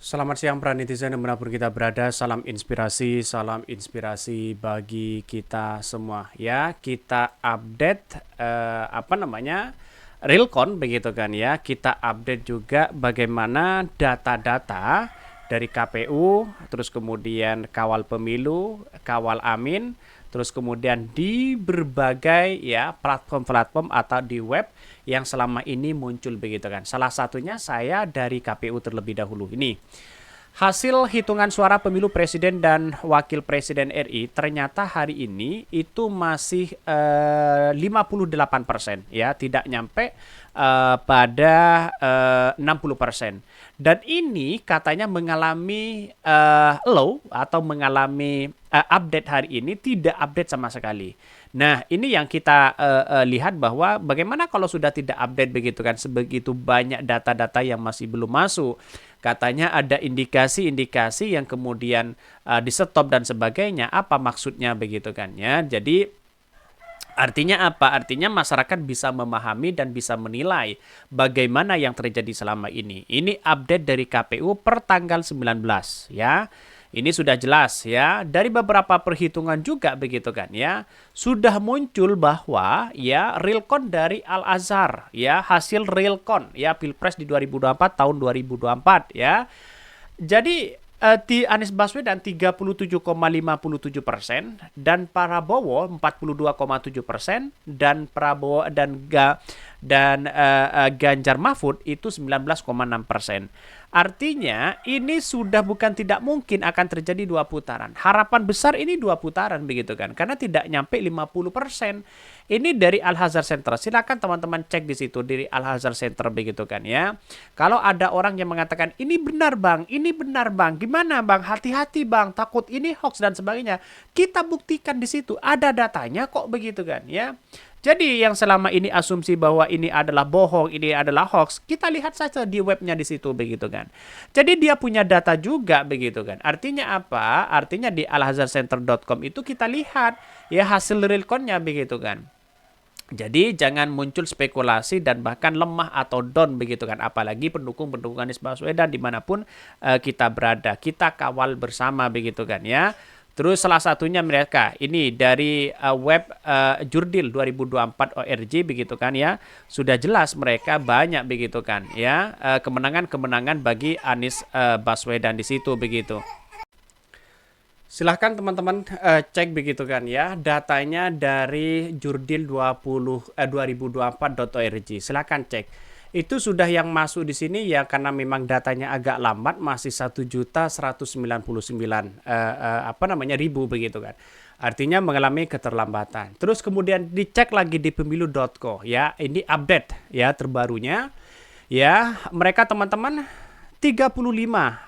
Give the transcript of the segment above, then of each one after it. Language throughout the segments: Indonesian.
Selamat siang para netizen dimanapun kita berada, salam inspirasi bagi kita semua ya. Kita update realcon begitu kan ya. Kita update juga bagaimana data-data dari KPU, terus kemudian kawal pemilu, kawal amin, terus kemudian di berbagai ya platform-platform atau di web yang selama ini muncul begitu kan. Salah satunya saya dari KPU terlebih dahulu. Ini hasil hitungan suara pemilu presiden dan wakil presiden RI ternyata hari ini itu masih 58% ya, tidak nyampe pada 60%. Dan ini katanya mengalami low atau mengalami update hari ini tidak update sama sekali. Nah, ini yang kita lihat bahwa bagaimana kalau sudah tidak update begitu kan, sebegitu banyak data-data yang masih belum masuk. Katanya ada indikasi-indikasi yang kemudian di-stop dan sebagainya. Apa maksudnya begitu kan ya? Jadi artinya apa? Artinya masyarakat bisa memahami dan bisa menilai bagaimana yang terjadi selama ini. Ini update dari KPU per tanggal 19 ya. Ini sudah jelas ya, dari beberapa perhitungan juga begitu kan ya. Sudah muncul bahwa ya realcon dari Al Azhar ya, hasil realcon ya Pilpres di 2024 tahun 2024 ya. Jadi di Anies Baswedan 37,57% dan Prabowo 42,7% dan Prabowo dan Ganjar Mahfud itu 19,6%. Artinya ini sudah bukan tidak mungkin akan terjadi dua putaran. Harapan besar ini dua putaran begitu kan. Karena tidak nyampe 50%. Ini dari Al-Azhar Center. Silakan teman-teman cek di situ dari Al-Azhar Center begitu kan ya. Kalau ada orang yang mengatakan ini benar bang, ini benar bang, gimana bang? Hati-hati bang, takut ini hoax dan sebagainya. Kita buktikan di situ ada datanya kok begitu kan ya. Jadi yang selama ini asumsi bahwa ini adalah bohong, ini adalah hoax, kita lihat saja di webnya di situ begitu kan. Jadi dia punya data juga begitu kan. Artinya apa? Artinya di alhazarcenter.com itu kita lihat ya hasil realconnya begitu kan. Jadi jangan muncul spekulasi dan bahkan lemah atau down begitu kan. Apalagi pendukung-pendukung Anies Baswedan dimanapun kita berada. Kita kawal bersama begitu kan ya. Terus salah satunya mereka ini dari web Jurdil 2024 ORG begitu kan ya. Sudah jelas mereka banyak begitu kan ya. Kemenangan-kemenangan bagi Anies Baswedan di situ begitu. Silahkan teman-teman cek begitu kan ya. Datanya dari Jurdil 2024.org. Silahkan cek. Itu sudah yang masuk di sini ya karena memang datanya agak lambat masih 1.199.000 begitu kan. Artinya mengalami keterlambatan. Terus kemudian dicek lagi di pemilu.co ya. Ini update ya terbarunya. Ya, mereka teman-teman 35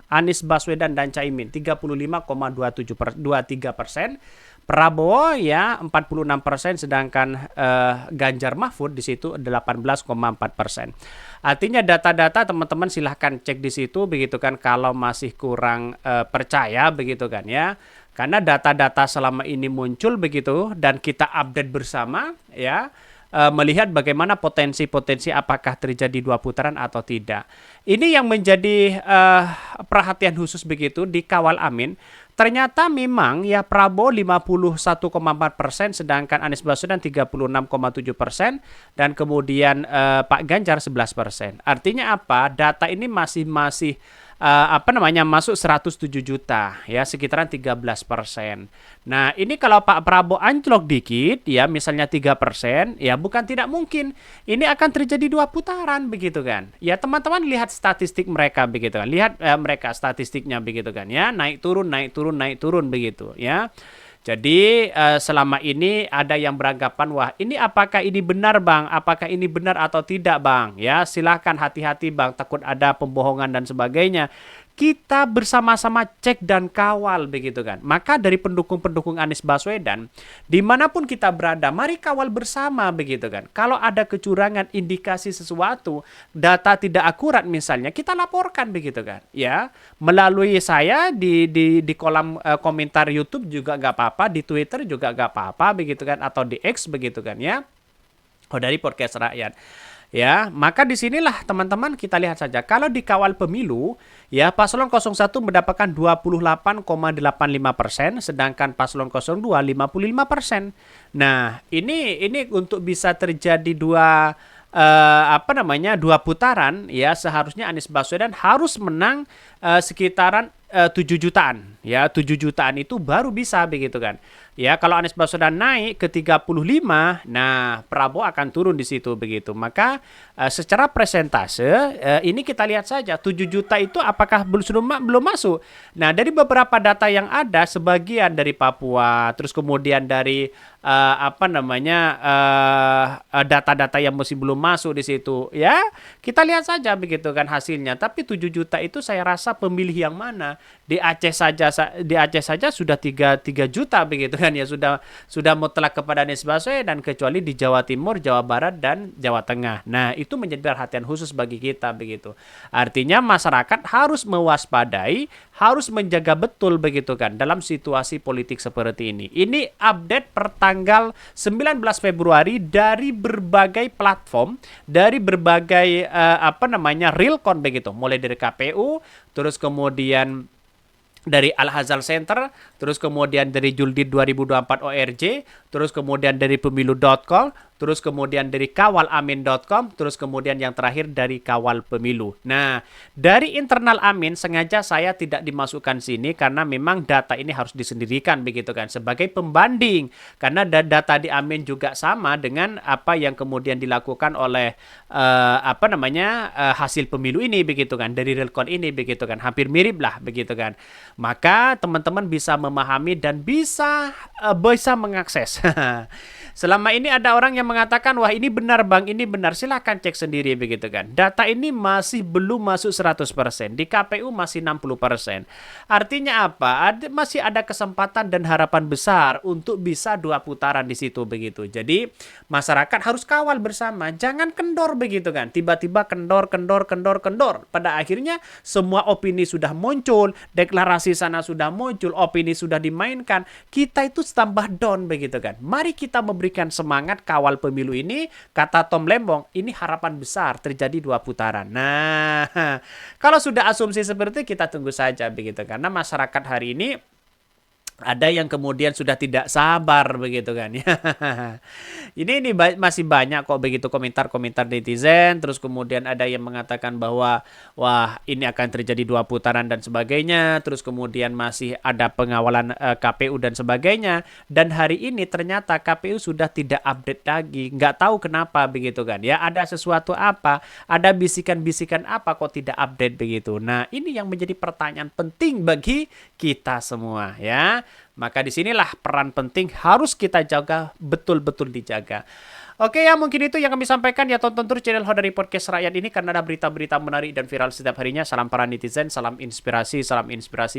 Anies Baswedan dan Caimin 35,23%, Prabowo ya 46%, sedangkan Ganjar Mahfud di situ 18,4%. Artinya data-data teman-teman silahkan cek di situ begitu kan kalau masih kurang percaya begitu kan ya. Karena data-data selama ini muncul begitu dan kita update bersama ya. Melihat bagaimana potensi-potensi apakah terjadi dua putaran atau tidak. Ini yang menjadi perhatian khusus begitu di Kawal Amin. Ternyata memang ya Prabowo 51,4%, sedangkan Anies Baswedan 36,7% dan kemudian Pak Ganjar 11%. Artinya apa? Data ini masih masuk 107 juta ya, sekitaran 13%. Nah, ini kalau Pak Prabowo anjlok dikit ya misalnya 3% ya bukan tidak mungkin ini akan terjadi dua putaran begitu kan. Ya teman-teman lihat statistik mereka begitu kan. Lihat mereka statistiknya begitu kan ya, naik turun naik turun naik turun begitu ya. Jadi selama ini ada yang beranggapan wah ini apakah ini benar bang, apakah ini benar atau tidak bang ya, silahkan hati-hati bang, takut ada pembohongan dan sebagainya. Kita bersama-sama cek dan kawal begitu kan. Maka dari pendukung-pendukung Anies Baswedan dimanapun kita berada, mari kawal bersama begitu kan. Kalau ada kecurangan, indikasi sesuatu, data tidak akurat misalnya, kita laporkan begitu kan ya, melalui saya di kolom komentar YouTube juga nggak apa-apa, di Twitter juga nggak apa-apa begitu kan, atau di X begitu kan ya. Oh, dari podcast rakyat. Ya, maka disinilah teman-teman kita lihat saja. Kalau di kawal pemilu, ya paslon 01 mendapatkan 28,85%, sedangkan paslon 02 55%. Nah, ini untuk bisa terjadi dua putaran, ya seharusnya Anies Baswedan harus menang sekitaran 7 jutaan. Ya, 7 jutaan itu baru bisa begitu kan. Ya, kalau Anies Baswedan naik ke 35, nah Prabowo akan turun di situ begitu. Maka secara presentase ini kita lihat saja 7 juta itu apakah belum masuk. Nah, dari beberapa data yang ada, sebagian dari Papua, terus kemudian dari data-data yang masih belum masuk di situ. Ya, kita lihat saja begitu kan hasilnya. Tapi 7 juta itu saya rasa pemilih yang mana? Di Aceh saja sudah 3 juta begitu kan ya, sudah mutlak kepada Anies Baswedan, kecuali di Jawa Timur, Jawa Barat dan Jawa Tengah. Nah, itu menjadi perhatian khusus bagi kita begitu. Artinya masyarakat harus mewaspadai, harus menjaga betul begitu kan dalam situasi politik seperti ini. Ini update per tanggal 19 Februari dari berbagai platform, dari berbagai realcon begitu, mulai dari KPU, terus kemudian dari Al-Hazal Center, terus kemudian dari Juldit 2024 ORJ, terus kemudian dari pemilu.com, terus kemudian dari kawalamin.com, terus kemudian yang terakhir dari Kawal Pemilu. Nah, dari internal Amin sengaja saya tidak dimasukkan sini karena memang data ini harus disendirikan begitu kan, sebagai pembanding. Karena data di Amin juga sama dengan apa yang kemudian dilakukan oleh hasil pemilu ini begitu kan, dari realcon ini begitu kan, hampir mirip lah begitu kan. Maka teman-teman bisa memahami dan bisa mengakses. Selama ini ada orang yang mengatakan, wah ini benar bang, ini benar. Silahkan cek sendiri begitu kan. Data ini masih belum masuk 100%. Di KPU masih 60%. Artinya apa? Masih ada kesempatan dan harapan besar untuk bisa 2 putaran di situ begitu. Jadi masyarakat harus kawal bersama. Jangan kendor begitu kan. Tiba-tiba kendor. Pada akhirnya semua opini sudah muncul. Deklarasi sana sudah muncul. Opini sudah dimainkan. Kita itu tambah down begitu kan. Mari kita memberikan semangat kawal pemilu ini. Kata Tom Lembong, ini harapan besar terjadi 2 putaran. Nah, kalau sudah asumsi seperti itu, kita tunggu saja begitu. Karena masyarakat hari ini ada yang kemudian sudah tidak sabar begitu kan ya. Ini masih banyak kok begitu komentar-komentar netizen, terus kemudian ada yang mengatakan bahwa wah ini akan terjadi 2 putaran dan sebagainya, terus kemudian masih ada pengawalan KPU dan sebagainya, dan hari ini ternyata KPU sudah tidak update lagi, nggak tahu kenapa begitu kan ya, ada sesuatu apa, ada bisikan-bisikan apa kok tidak update begitu. Nah, ini yang menjadi pertanyaan penting bagi kita semua ya. Maka disinilah peran penting harus kita jaga, betul-betul dijaga. Oke ya, mungkin itu yang kami sampaikan ya. Tonton terus channel Hodari Podcast Rakyat ini karena ada berita-berita menarik dan viral setiap harinya. Salam para netizen, salam inspirasi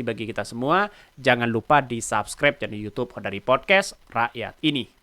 bagi kita semua. Jangan lupa di subscribe channel YouTube Hodari Podcast Rakyat ini.